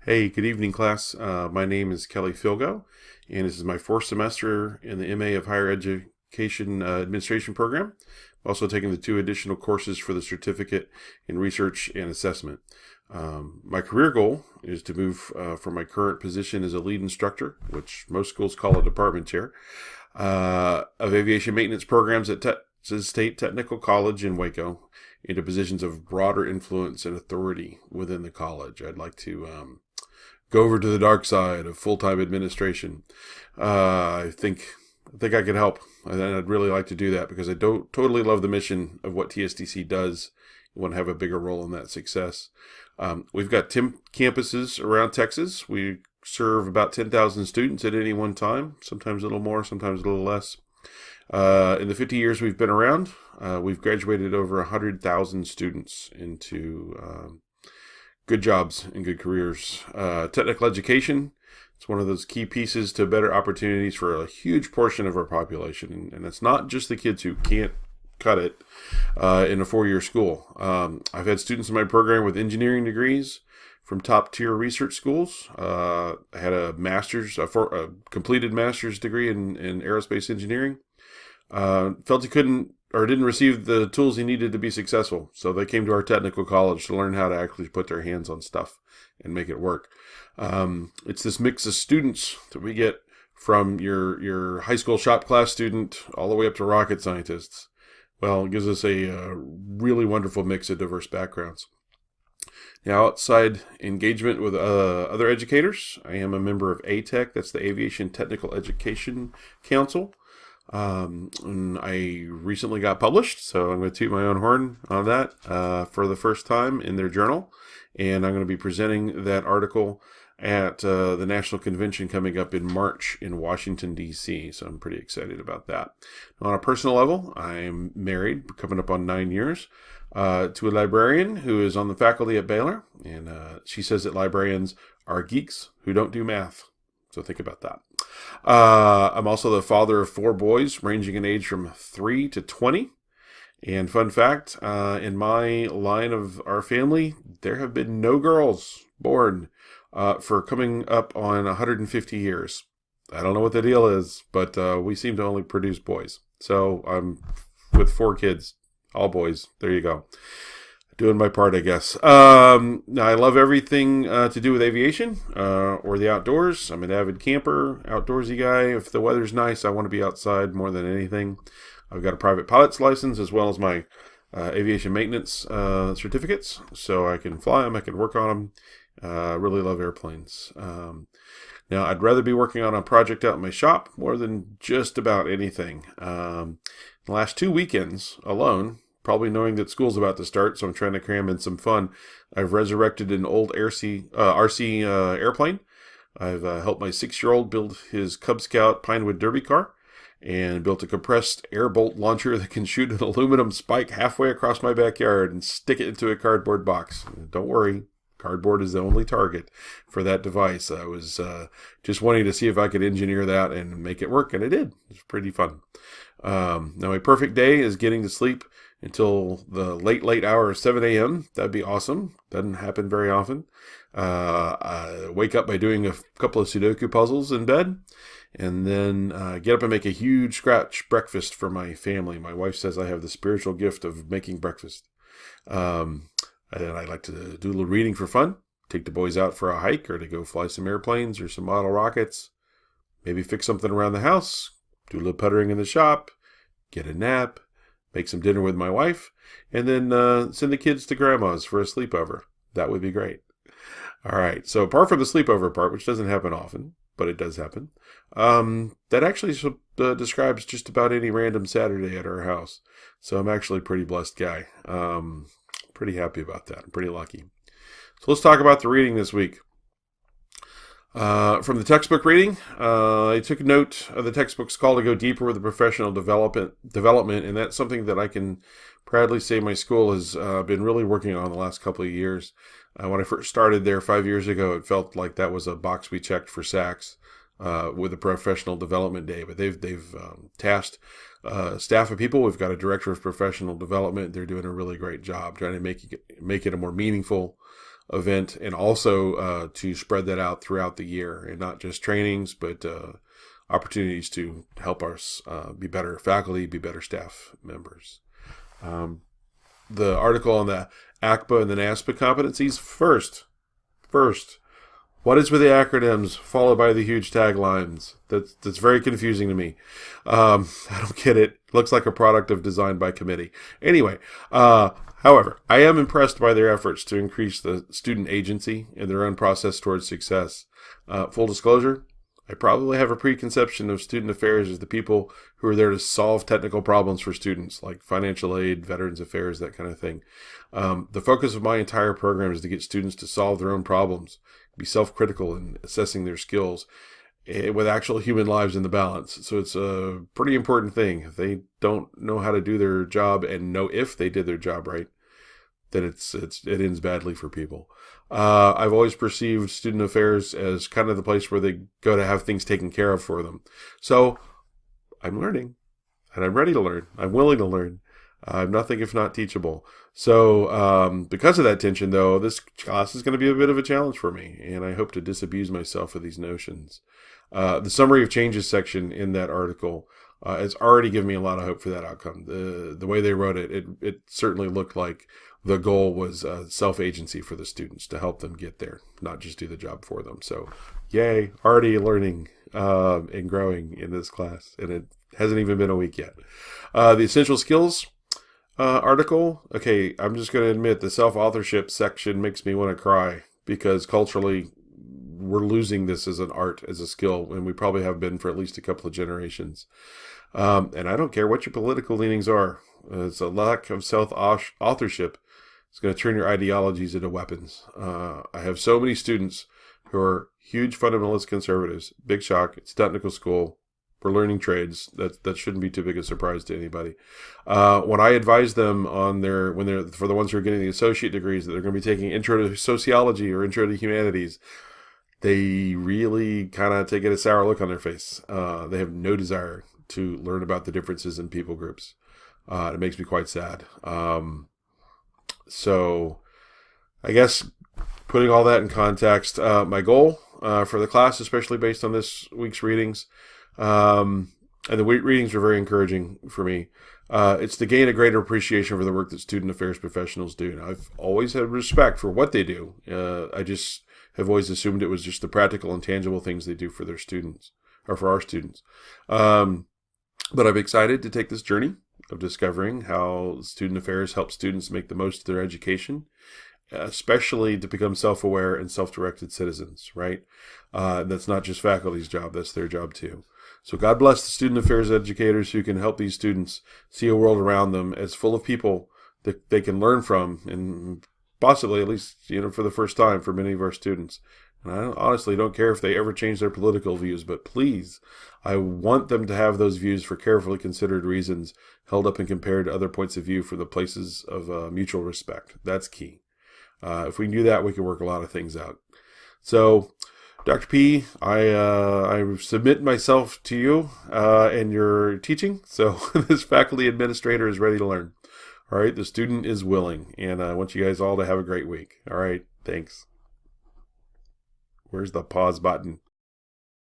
Hey, good evening, class. My name is Kelly Filgo, and this is my fourth semester in the MA of Higher Education Administration program. I'm also taking the two additional courses for the certificate in research and assessment. My career goal is to move from my current position as a lead instructor, which most schools call a department chair, of aviation maintenance programs at Texas State Technical College in Waco, into positions of broader influence and authority within the college. I'd like to go over to the dark side of full-time administration. I think I could help, and I'd really like to do that because I don't totally love the mission of what TSTC does. I want to have a bigger role in that success. We've got 10 campuses around Texas. We serve about 10,000 students at any one time, sometimes a little more, sometimes a little less. In the 50 years we've been around, we've graduated over 100,000 students into good jobs and good careers. Technical education, it's one of those key pieces to better opportunities for a huge portion of our population. And it's not just the kids who can't cut it in a four-year school. I've had students in my program with engineering degrees from top-tier research schools. I had a completed master's degree in aerospace engineering. Felt he couldn't or didn't receive the tools he needed to be successful. So they came to our technical college to learn how to actually put their hands on stuff and make it work. It's this mix of students that we get from your high school shop class student all the way up to rocket scientists. Well, it gives us a really wonderful mix of diverse backgrounds. Now, outside engagement with other educators, I am a member of ATEC, that's the Aviation Technical Education Council. And I recently got published, so I'm going to toot my own horn on that for the first time in their journal. And I'm going to be presenting that article at the National Convention coming up in March in Washington, D.C., so I'm pretty excited about that. On a personal level, I'm married, coming up on 9 years, to a librarian who is on the faculty at Baylor, and she says that librarians are geeks who don't do math. So think about that. I'm also the father of four boys, ranging in age from 3 to 20. And fun fact, in my line of our family, there have been no girls born for coming up on 150 years. I don't know what the deal is, but we seem to only produce boys. So I'm with four kids, all boys. There you go. Doing my part, I guess. I love everything to do with aviation or the outdoors. I'm an avid camper, outdoorsy guy. If the weather's nice, I want to be outside more than anything. I've got a private pilot's license as well as my aviation maintenance certificates, so I can fly them, I can work on them. Really love airplanes. Now, I'd rather be working on a project out in my shop more than just about anything. The last 2 weekends alone, probably knowing that school's about to start, so I'm trying to cram in some fun, I've resurrected an old RC airplane. I've helped my 6-year-old build his Cub Scout Pinewood Derby car and built a compressed air bolt launcher that can shoot an aluminum spike halfway across my backyard and stick it into a cardboard box. Don't worry, cardboard is the only target for that device. I was just wanting to see if I could engineer that and make it work, and I did. It was pretty fun. Now, a perfect day is getting to sleep until the late hour of 7 a.m. That'd be awesome. Doesn't happen very often. I wake up by doing a couple of Sudoku puzzles in bed, and then get up and make a huge scratch breakfast for my family. My wife says I have the spiritual gift of making breakfast. And I like to do a little reading for fun, take the boys out for a hike or to go fly some airplanes or some model rockets, maybe fix something around the house, do a little puttering in the shop, get a nap, make some dinner with my wife, and then send the kids to grandma's for a sleepover. That would be great. All right, so apart from the sleepover part, which doesn't happen often, but it does happen, that actually describes just about any random Saturday at our house. So I'm actually a pretty blessed guy. Pretty happy about that. I'm pretty lucky. So let's talk about the reading this week. From the textbook reading, I took note of the textbook's call to go deeper with the professional development, and that's something that I can proudly say my school has been really working on the last couple of years. When I first started there 5 years ago, it felt like that was a box we checked for SACs with a professional development day, but they've tasked staff of people. We've got a director of professional development. They're doing a really great job trying to make it a more meaningful event, and also to spread that out throughout the year, and not just trainings, but opportunities to help us be better faculty, be better staff members. The article on the ACPA and the NASPA competencies, first, what is with the acronyms followed by the huge taglines? That's very confusing to me. I don't get it. Looks like a product of design by committee. Anyway, however, I am impressed by their efforts to increase the student agency in their own process towards success. Full disclosure, I probably have a preconception of student affairs as the people who are there to solve technical problems for students, like financial aid, veterans affairs, that kind of thing. The focus of my entire program is to get students to solve their own problems, be self-critical in assessing their skills, with actual human lives in the balance. So it's a pretty important thing. If they don't know how to do their job and know if they did their job right, then it ends badly for people. I've always perceived student affairs as kind of the place where they go to have things taken care of for them. So I'm learning, and I'm ready to learn. I'm willing to learn. I'm nothing if not teachable. So because of that tension, though, this class is going to be a bit of a challenge for me, and I hope to disabuse myself of these notions. The summary of changes section in that article has already given me a lot of hope for that outcome. The way they wrote it certainly looked like the goal was self-agency for the students to help them get there, not just do the job for them. So, yay, already learning and growing in this class, and it hasn't even been a week yet. The essential skills article, okay, I'm just going to admit the self-authorship section makes me want to cry, because culturally we're losing this as an art, as a skill, and we probably have been for at least a couple of generations. And I don't care what your political leanings are. It's a lack of self-authorship. It's going to turn your ideologies into weapons. I have so many students who are huge fundamentalist conservatives. Big shock. It's technical school. We're learning trades. That shouldn't be too big a surprise to anybody. When I advise them on for the ones who are getting the associate degrees, that they're going to be taking intro to sociology or intro to humanities, they really kind of get a sour look on their face. They have no desire to learn about the differences in people groups. It makes me quite sad. So I guess putting all that in context, my goal for the class, especially based on this week's readings, and the readings were very encouraging for me, it's to gain a greater appreciation for the work that student affairs professionals do. Now, I've always had respect for what they do. I just have always assumed it was just the practical and tangible things they do for their students, or for our students. But I'm excited to take this journey of discovering how student affairs help students make the most of their education, especially to become self-aware and self-directed citizens, right? That's not just faculty's job, that's their job too. So God bless the student affairs educators who can help these students see a world around them as full of people that they can learn from, and possibly, at least, for the first time for many of our students. And I honestly don't care if they ever change their political views, but please, I want them to have those views for carefully considered reasons, held up and compared to other points of view from the places of mutual respect. That's key. If we can do that, we can work a lot of things out. So, Dr. P, I submit myself to you and your teaching. So this faculty administrator is ready to learn. All right, the student is willing, and I want you guys all to have a great week. All right, thanks. Where's the pause button?